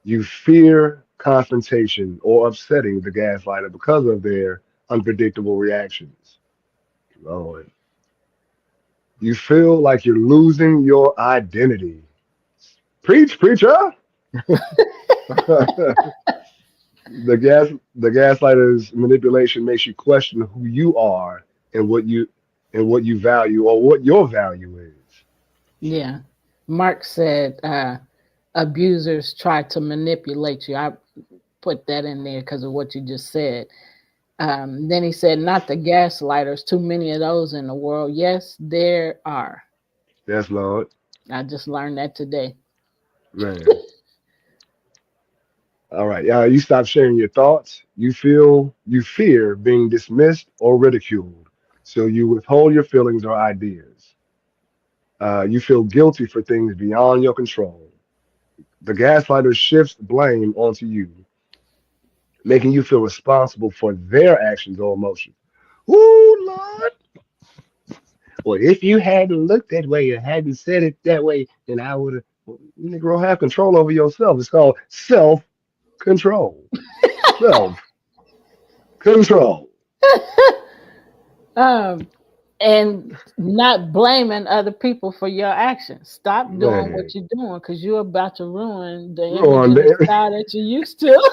You fear confrontation or upsetting the gaslighter because of their unpredictable reactions. Lord. You feel like you're losing your identity. Preach, preacher. The gaslighter's manipulation makes you question who you are and what you value or what your value is. Yeah. Mark said abusers try to manipulate you. I put that in there because of what you just said. Then he said, not the gaslighters, too many of those in the world. Yes, there are. Yes, Lord. I just learned that today. Man. All right. You stop sharing your thoughts. You fear being dismissed or ridiculed. So you withhold your feelings or ideas. You feel guilty for things beyond your control. The gaslighter shifts blame onto you, making you feel responsible for their actions or emotions. Ooh, Lord. Well, if you hadn't looked that way or hadn't said it that way, then I would have. Well, Negro, have control over yourself. It's called self control. Self control. um, and not blaming other people for your actions. Stop doing Man. what you're doing because you're about to ruin the You image on and the there. style that you used to.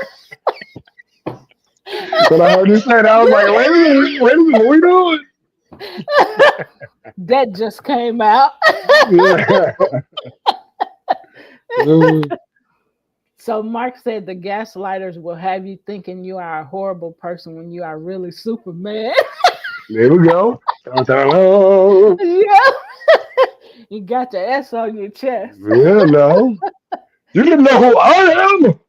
When I heard you say that, I was like, wait a minute, what we doing? That just came out. Yeah. So Mark said the gaslighters will have you thinking you are a horrible person when you are really Superman. There we go. Dun, dun, dun. Yeah. You got the S on your chest. Yeah, no. You didn't know who I am.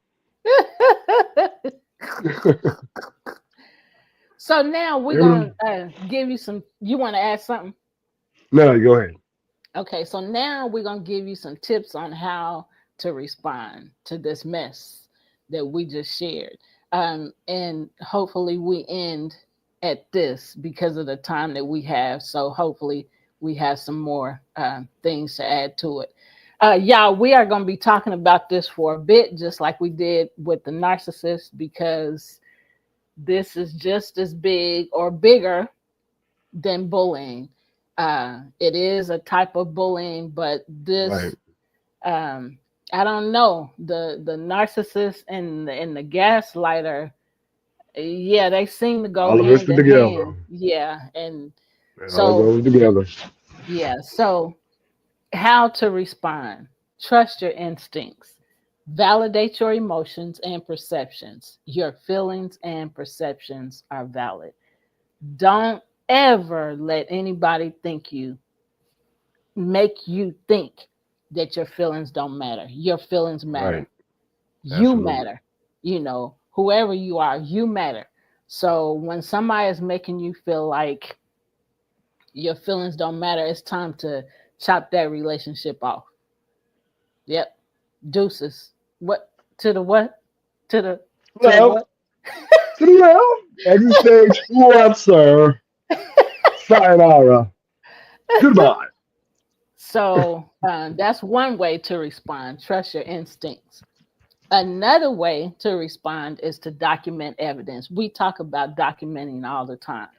So now we're Yeah. going to give you some, you want to add something? No, go ahead. Okay, so now we're going to give you some tips on how to respond to this mess that we just shared. And hopefully we end at this because of the time that we have. So hopefully we have some more things to add to it. Y'all, we are going to be talking about this for a bit, just like we did with the narcissist, because this is just as big or bigger than bullying. It is a type of bullying, but this, Right. I don't know, the narcissist and the gaslighter, yeah, they seem to go All of us hand in together. hand. Yeah, and It all so goes together. yeah, so how to respond? Trust your instincts. Validate your emotions and perceptions. Your feelings and perceptions are valid. Don't ever let anybody make you think that your feelings don't matter. Your feelings matter. Right. You Absolutely. matter. You know, whoever you are, you matter. So when somebody is making you feel like your feelings don't matter, it's time to chop that relationship off. Yep. Deuces. What to the what? To the to the Left. what? To the left. Exit stage left, sir. Sayonara. Goodbye. So that's one way to respond. Trust your instincts. Another way to respond is to document evidence. We talk about documenting all the time.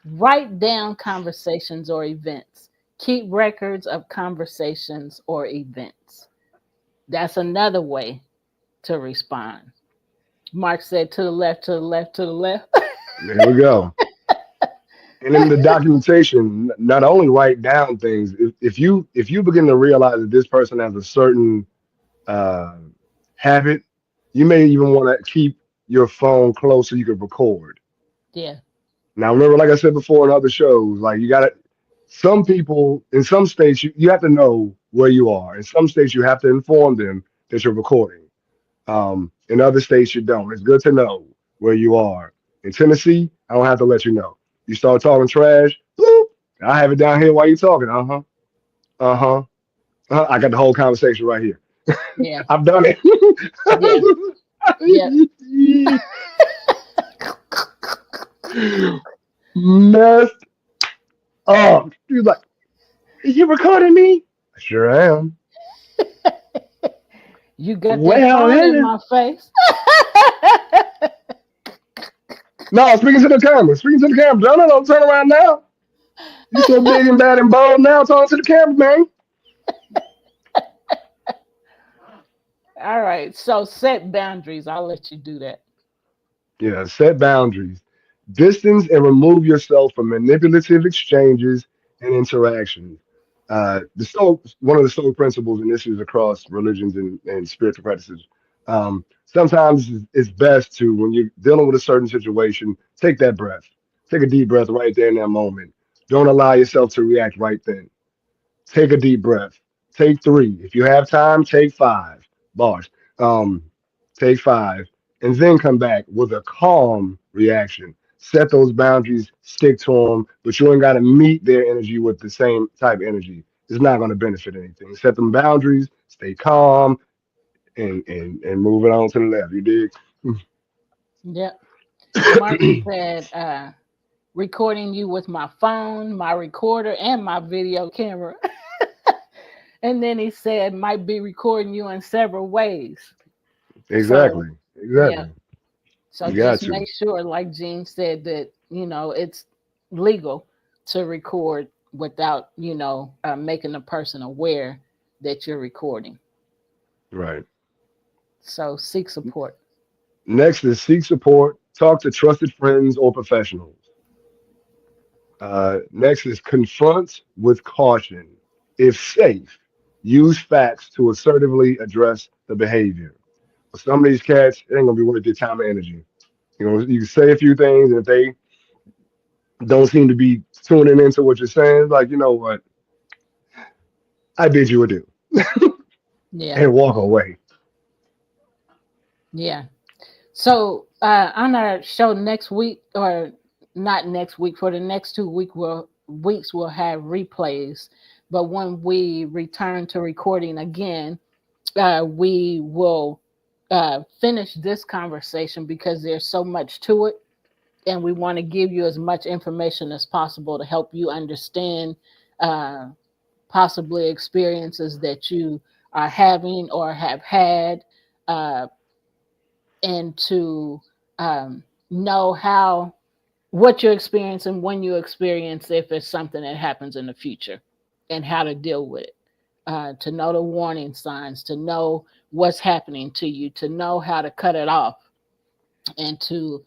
Write down conversations or events. Keep records of conversations or events. That's another way to respond. Mark said to the left, to the left, to the left. There we go. And in the documentation, not only write down things, if you begin to realize that this person has a certain uh, habit, you may even want to keep your phone close so you can record. Yeah, Now, remember, like I said before in other shows, like you got to, some people in some states, you have to know where you are. In some states, you have to inform them that you're recording. In other states, you don't. It's good to know where you are. In Tennessee, I don't have to let you know. You start talking trash, bloop, I have it down here while you're talking. Uh-huh. Uh-huh. I got the whole conversation right here. yeah, I've done it. yeah, yeah. Messed up. He's like, "Are you recording me?" I sure am. You got that Well, phone in then. my face. No, speaking to the camera. Speaking to the camera. No, don't turn around now. You so big and bad and bold now. Talking to the camera, man. All right. So set boundaries. I'll let you do that. Yeah, set boundaries. Distance and remove yourself from manipulative exchanges and interactions. One of the Stoic principles, and this is across religions and spiritual practices. Sometimes it's best to, when you're dealing with a certain situation, take that breath. Take a deep breath right there in that moment. Don't allow yourself to react right then. Take a deep breath. Take three. If you have time, take five bars. Um, take five, and then come back with a calm reaction. Set those boundaries, stick to them, but you ain't got to meet their energy with the same type of energy. It's not going to benefit anything. Set them boundaries, stay calm, and move it on to the left. You dig? Yep. Mark said, recording you with my phone, my recorder, and my video camera. And then he said, might be recording you in several ways. So, Exactly. yeah. Exactly. So You got just to. make sure, like Gene said, that, it's legal to record without, making the person aware that you're recording. Right. So seek support. Next is seek support. Talk to trusted friends or professionals. Next is confront with caution. If safe, use facts to assertively address the behavior. For some of these cats, it ain't gonna be worth your time and energy. You can say a few things, and if they don't seem to be tuning into what you're saying, it's like, you know what, I bid you adieu Yeah. and walk away. Yeah. So on our show next week, or not next week, for the next 2 weeks, we'll have replays. But when we return to recording again, we will finish this conversation because there's so much to it. And we want to give you as much information as possible to help you understand possibly experiences that you are having or have had. And to know what you're experiencing when you experience, if it's something that happens in the future, and how to deal with it, to know the warning signs, to know what's happening to you, to know how to cut it off, and to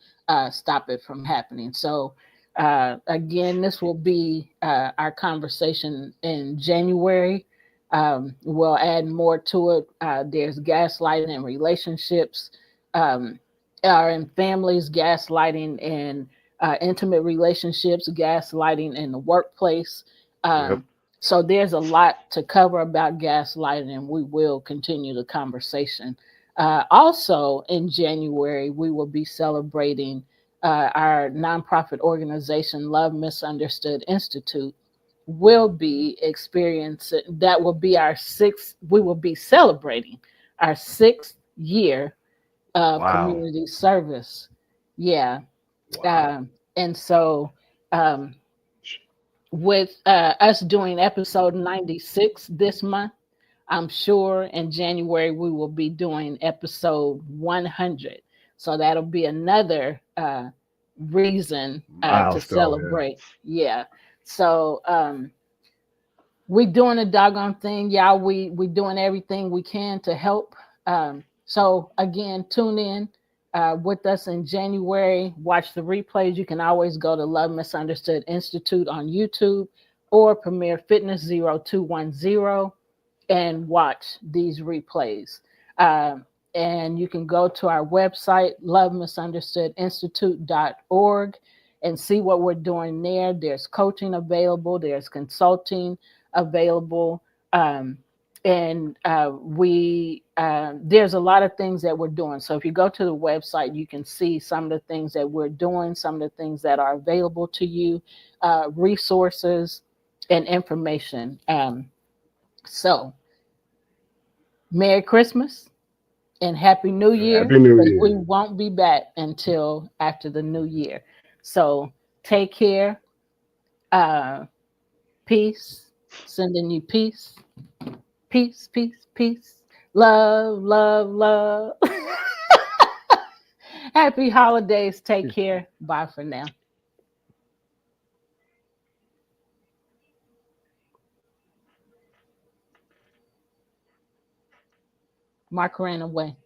stop it from happening. So again, this will be our conversation in January. We'll add more to it. There's gaslighting in relationships, or in families, gaslighting in intimate relationships, gaslighting in the workplace. Yep. So there's a lot to cover about gaslighting, and we will continue the conversation. Also, in January, we will be celebrating our nonprofit organization, Love Misunderstood Institute. Will be experiencing, that will be our sixth, we will be celebrating our 6th year of Wow. community service. Yeah. Wow. And so, with us doing episode 96 this month, I'm sure in January we will be doing episode 100. So that'll be another reason to Milestone, yeah. celebrate. Yeah. So we doing a doggone thing, y'all. We doing everything we can to help. So again, tune in with us in January. Watch the replays. You can always go to Love Misunderstood Institute on YouTube or Premier Fitness 0210 and watch these replays. And you can go to our website, lovemisunderstoodinstitute.org, and see what we're doing there. There's coaching available, there's consulting available. And there's a lot of things that we're doing. So if you go to the website, you can see some of the things that we're doing, some of the things that are available to you, resources and information. So Merry Christmas and Happy New Year. Happy New Year. We won't be back until after the new year. So take care. Peace. Sending you peace. Peace, peace, peace. Love, love, love. Happy holidays. Take care. Bye for now. Mark ran away.